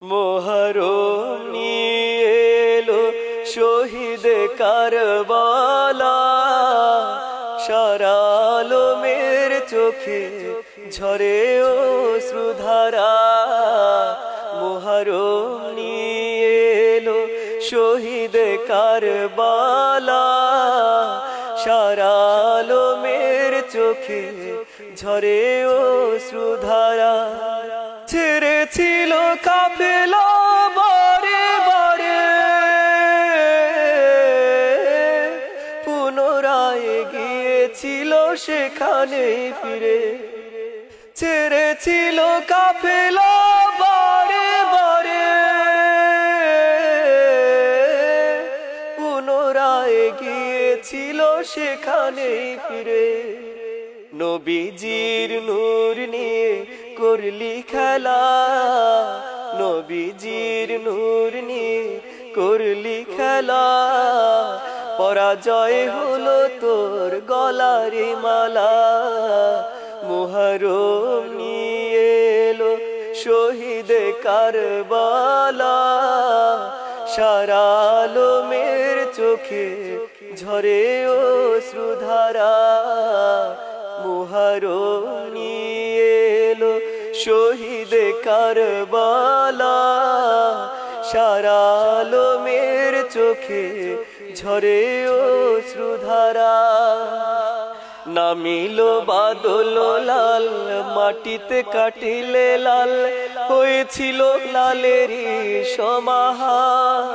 মোহরম নিয়ে এলো শহীদ কারবালা, সারা আলমের চোখে ঝরে অশ্রুধারা। মোহরম নিয়ে এলো শহীদ কারবালা, সারা আলমের চোখে ঝরে অশ্রুধারা। ছেড়েছিল কাফেলা বারে বারে, পুনরায় গিয়েছিল সেখানে ফিরে। ছেড়েছিল কাফেলা বারে বারে, পুনরায় গিয়েছিল সেখানে ফিরে। নবীজির নূর নিয়ে করলি খেলা, নবীজির নূর নিয়ে করলি খেলা। পরাজয় হলো তোর গলারে মালা। মোহরম নিয়ে এলো শহীদ কারবালা, সারা আলমের চোখে ঝরে অশ্রুধারা। মোহরম নিয়ে এলো শহীদ কারবালা, সারা আলমের চোখে ঝরে অশ্রুধারা। নামিল বাদল লাল, মাটিতে কাটিলে লাল, হয়েছিল লালেরই সমাহার।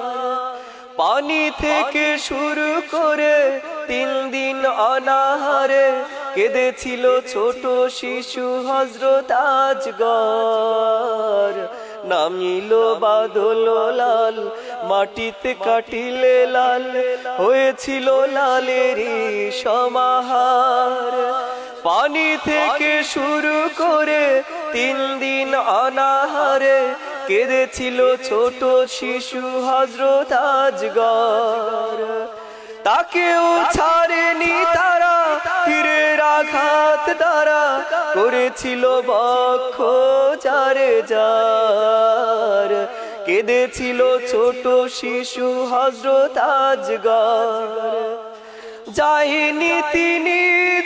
পানি থেকে শুরু করে 3 দিন অনাহারে কেঁদেছিল ছোট শিশু হযরত আজগর। নামিল বাদল লাল, মাটিতে কাটিলে লাল, হয়েছিল লালেরই সমাহার। পানি থেকে শুরু করে 3 দিন অনাহারে কেঁদেছিল ছোট শিশু হযরত আজগর। তাকেও ছাড়েনি তারা, তীরের আঘাত দ্বারা করেছিল বক্ষ যারে যার। কেঁদেছিল ছোট শিশু হযরত আজগর। যায়নি তিনি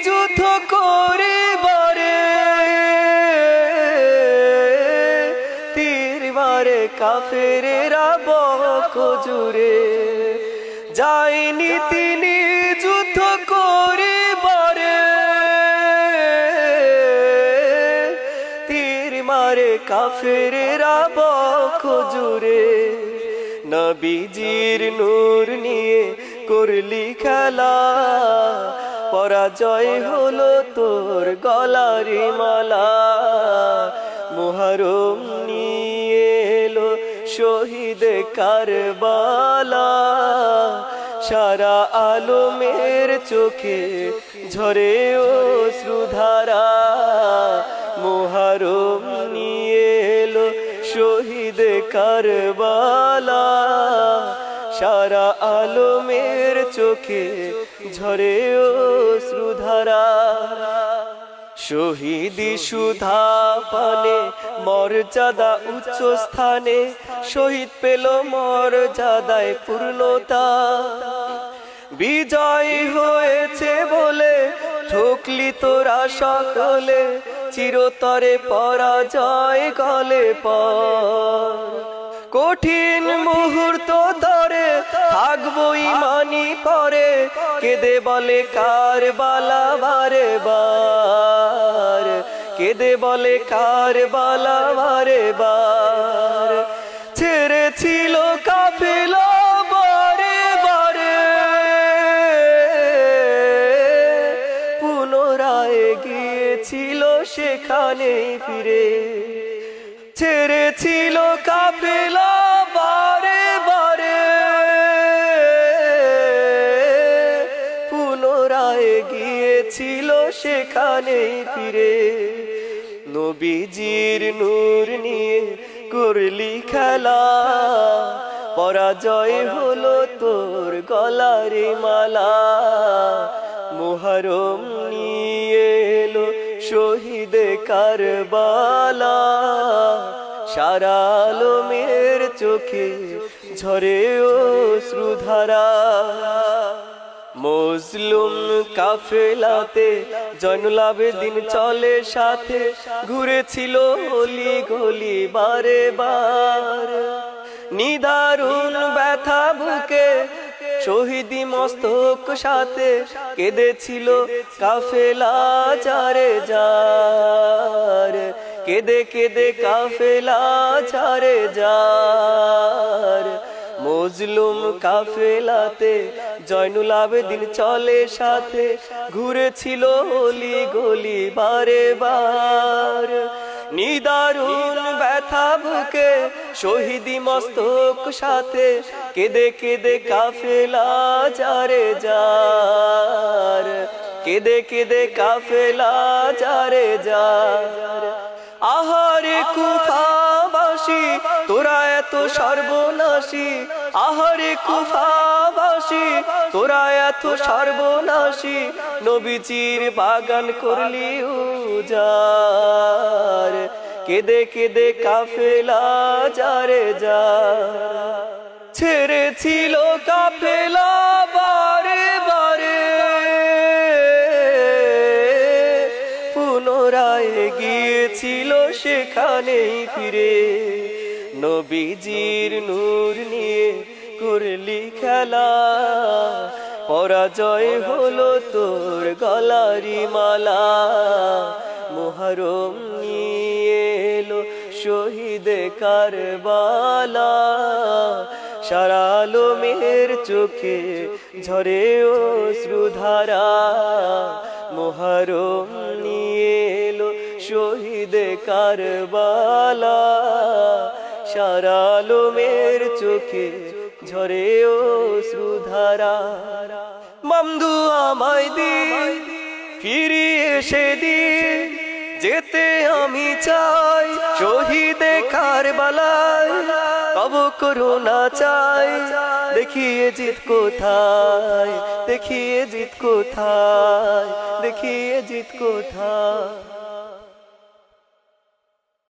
যুদ্ধ করিবারে, তীর মারে কাফেরেরা বক্ষ জুড়ে। যায়নি তিনি যুদ্ধ করিবারে, তীর মারে কাফেরেরা বক্ষ জুড়ে। নবীজির নূর নিয়ে করলি খেলা, পরাজয় হলো তোর গলারে মালা। মোহরম নিয়ে এলো শহীদ কারবালা, সারা আলমের চোখে ঝরে অশ্রুধারা। মোহরম নিয়ে এলো শহীদ কারবালা, সারা আলমের চোখে ঝরে অশ্রুধারা। শহীদি সুধা পানে মর্যাদা উচ্চ স্থানে, শহীদ পেল মর্যাদায় পূর্ণতা। বিজয় হয়েছে বলে ঠকলি তোরা সকলে, চিরতরে পরাজয় গলে পর। কঠিন মুহূর্ত ধরে থাকবো ইমানি পরে, কেঁদে বলে কারবালা বারে বার। কেঁদে বলে কারবালা বারে বার। ছেড়েছিল কাফেলা বারে বারে, পুনরায় গিয়েছিল সেখানে ফিরে। ছেড়েছিল কাফেলা বারে বারে, পুনরায় গিয়েছিল সেখানে ফিরে। নবীজির নূর নিয়ে করলি খেলা, পরাজয় হলো তোর গলারে মালা। মোহরম নিয়ে এলো শহীদ কারবালা, সারা আলমের চোখে ঝরে অশ্রুধারা মজলুম কাফেলাতে জয়নুল আবেদিন চলে সাথে ঘুরেছিল অলি গলি বারে বার নিদারুণ ব্যথা বুকে শহীদি মস্তক সাথে কেঁদেছিল কাফেলা যারে যার কেঁদে কেঁদে কাফেলা যারে যার মজলুম কাফেলাতে জয়নুল আবেদিন চলে সাথে ঘুরেছিল অলি গলি বারে বার নিদারুণ ব্যথা বুকে শহীদি মস্তক সাথে কেঁদে কেঁদে কাফেলা যারে যার কেঁদে কেঁদে কাফেলা যারে যার আহারে কুফাবাসী তোরা এত সর্বনাশী আহারে কুফাবাসী তোরা এত সর্বনাশী নবীজির বাগান করলি উজার কেঁদে কেঁদে কাফেলা যারে যার ছেড়েছিল কাফেলা বারে বারে পুনরায় গিয়েছিল সেখানেই ফিরে নবীজির নূর নিয়ে করলি খেলা পরাজয় হলো তোর গলারি মালা মুহররম নিয়ে এলো শহীদ কারবালা সারা আলমের চোখে ঝরে অশ্রুধারা মুহররম নিয়ে এলো শহীদ কারবালা সারা আলমের চোখে ঝরে অশ্রুধারা বন্ধু আমায় দি ফিরিয়ে সেদিন যেতে আমি চাই শহীদ কারবালায় কব করুণা চাই দেখিয়ে জিত কোথায় দেখিয়ে জিত কোথায় দেখিয়ে জিত কোথায়